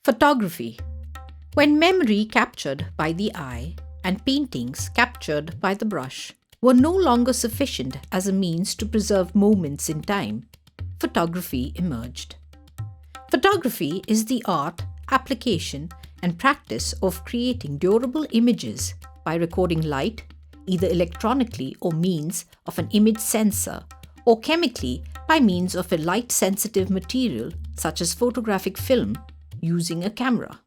Photography. When memory captured by the eye and paintings captured by the brush were no longer sufficient as a means to preserve moments in time, photography emerged. Photography is the art, application, and practice of creating durable images by recording light, either electronically or means of an image sensor, or chemically by means of a light-sensitive material such as photographic film using a camera.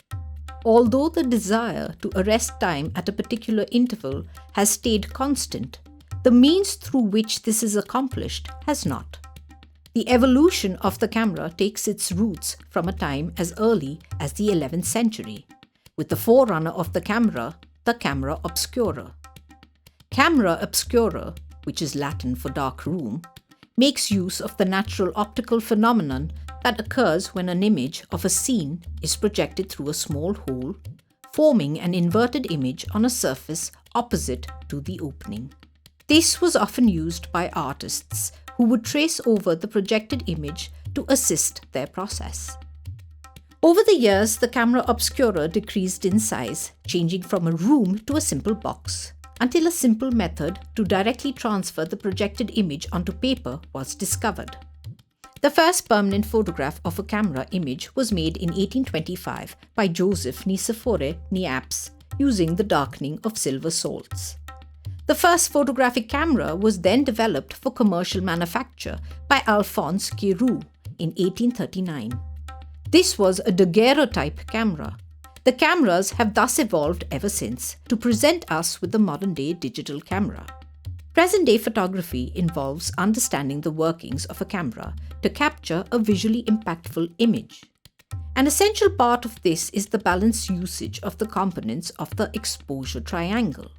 Although the desire to arrest time at a particular interval has stayed constant, the means through which this is accomplished has not. The evolution of the camera takes its roots from a time as early as the 11th century, with the forerunner of the camera obscura. Camera obscura, which is Latin for dark room, makes use of the natural optical phenomenon that occurs when an image of a scene is projected through a small hole, forming an inverted image on a surface opposite to the opening. This was often used by artists who would trace over the projected image to assist their process. Over the years, the camera obscura decreased in size, changing from a room to a simple box, until a simple method to directly transfer the projected image onto paper was discovered. The first permanent photograph of a camera image was made in 1825 by Joseph Nicephore Niepce using the darkening of silver salts. The first photographic camera was then developed for commercial manufacture by Alphonse Guéroult in 1839. This was a Daguerreotype camera. The cameras have thus evolved ever since to present us with the modern-day digital camera. Present-day photography involves understanding the workings of a camera to capture a visually impactful image. An essential part of this is the balanced usage of the components of the exposure triangle.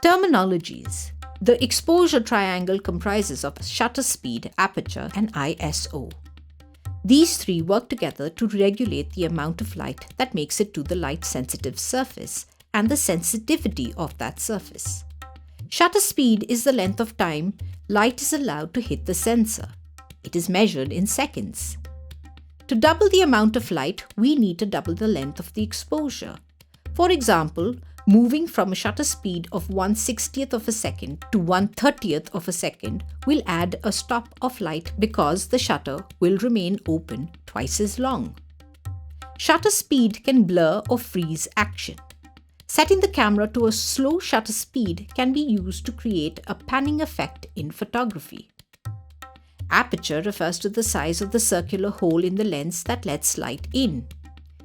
Terminologies. The exposure triangle comprises of shutter speed, aperture, and ISO. These three work together to regulate the amount of light that makes it to the light-sensitive surface and the sensitivity of that surface. Shutter speed is the length of time light is allowed to hit the sensor. It is measured in seconds. To double the amount of light, we need to double the length of the exposure. For example, moving from a shutter speed of 1/60th of a second to 1/30th of a second will add a stop of light because the shutter will remain open twice as long. Shutter speed can blur or freeze action. Setting the camera to a slow shutter speed can be used to create a panning effect in photography. Aperture refers to the size of the circular hole in the lens that lets light in.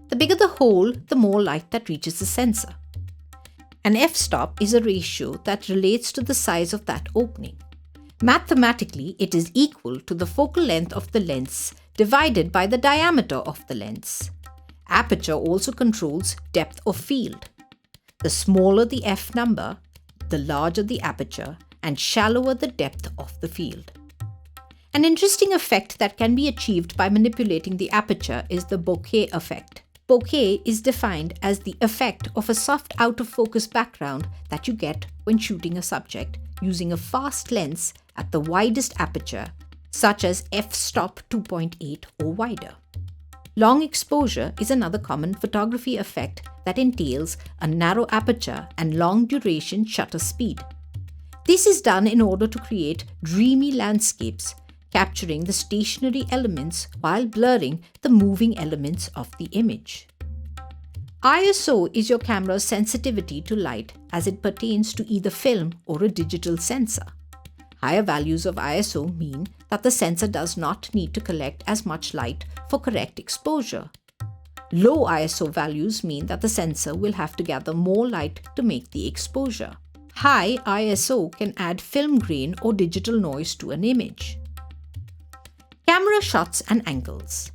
The bigger the hole, the more light that reaches the sensor. An f-stop is a ratio that relates to the size of that opening. Mathematically, it is equal to the focal length of the lens divided by the diameter of the lens. Aperture also controls depth of field. The smaller the f number, the larger the aperture and shallower the depth of the field. An interesting effect that can be achieved by manipulating the aperture is the bokeh effect. Bokeh is defined as the effect of a soft out-of-focus background that you get when shooting a subject using a fast lens at the widest aperture, such as f-stop 2.8 or wider. Long exposure is another common photography effect that entails a narrow aperture and long duration shutter speed. This is done in order to create dreamy landscapes, capturing the stationary elements while blurring the moving elements of the image. ISO is your camera's sensitivity to light as it pertains to either film or a digital sensor. Higher values of ISO mean that the sensor does not need to collect as much light for correct exposure. Low ISO values mean that the sensor will have to gather more light to make the exposure. High ISO can add film grain or digital noise to an image. Camera shots and angles.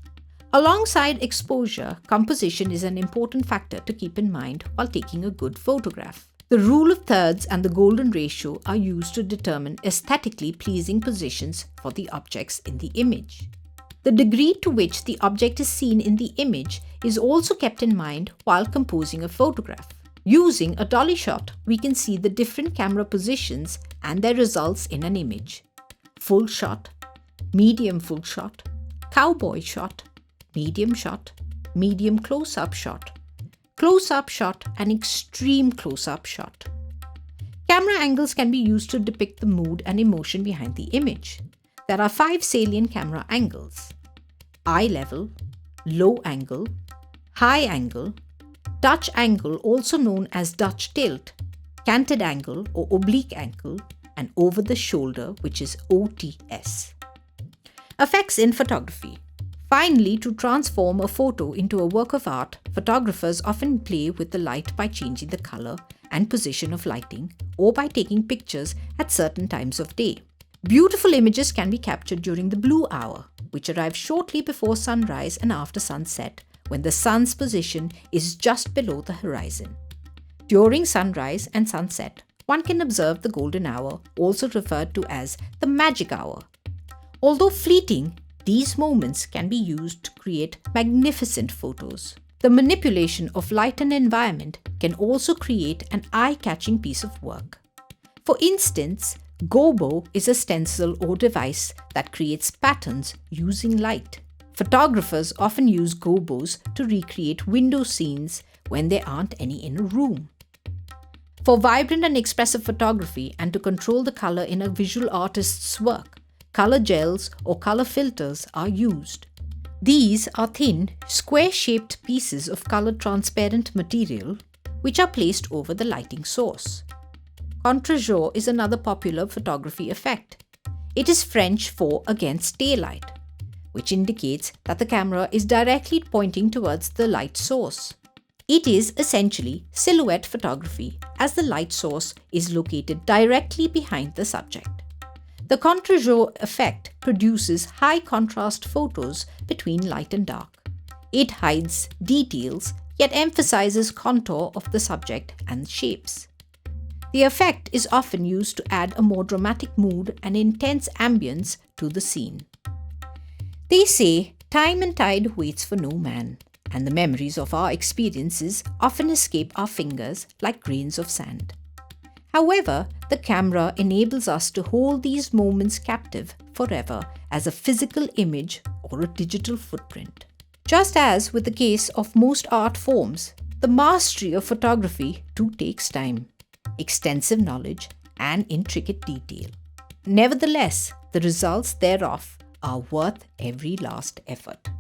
Alongside exposure, composition is an important factor to keep in mind while taking a good photograph. The rule of thirds and the golden ratio are used to determine aesthetically pleasing positions for the objects in the image. The degree to which the object is seen in the image is also kept in mind while composing a photograph. Using a dolly shot, we can see the different camera positions and their results in an image. Full shot, medium full shot, cowboy shot, medium close-up shot, and extreme close-up shot. Camera angles can be used to depict the mood and emotion behind the image. There are 5 salient camera angles: eye level, low angle, high angle, Dutch angle, also known as Dutch tilt, canted angle or oblique angle, and over the shoulder, which is OTS. Effects in photography. Finally, to transform a photo into a work of art, photographers often play with the light by changing the color and position of lighting, or by taking pictures at certain times of day. Beautiful images can be captured during the blue hour, which arrives shortly before sunrise and after sunset, when the sun's position is just below the horizon. During sunrise and sunset, one can observe the golden hour, also referred to as the magic hour. Although fleeting, these moments can be used to create magnificent photos. The manipulation of light and environment can also create an eye-catching piece of work. For instance, Gobo is a stencil or device that creates patterns using light. Photographers often use gobos to recreate window scenes when there aren't any in a room. For vibrant and expressive photography and to control the color in a visual artist's work, color gels or color filters are used. These are thin, square-shaped pieces of colored transparent material which are placed over the lighting source. Contre Jour is another popular photography effect. It is French for against daylight, which indicates that the camera is directly pointing towards the light source. It is essentially silhouette photography, as the light source is located directly behind the subject. The Contre Jour effect produces high contrast photos between light and dark. It hides details yet emphasizes contour of the subject and shapes. The effect is often used to add a more dramatic mood and intense ambience to the scene. They say, time and tide waits for no man, and the memories of our experiences often escape our fingers like grains of sand. However, the camera enables us to hold these moments captive forever as a physical image or a digital footprint. Just as with the case of most art forms, the mastery of photography too takes time, extensive knowledge, and intricate detail. Nevertheless, the results thereof are worth every last effort.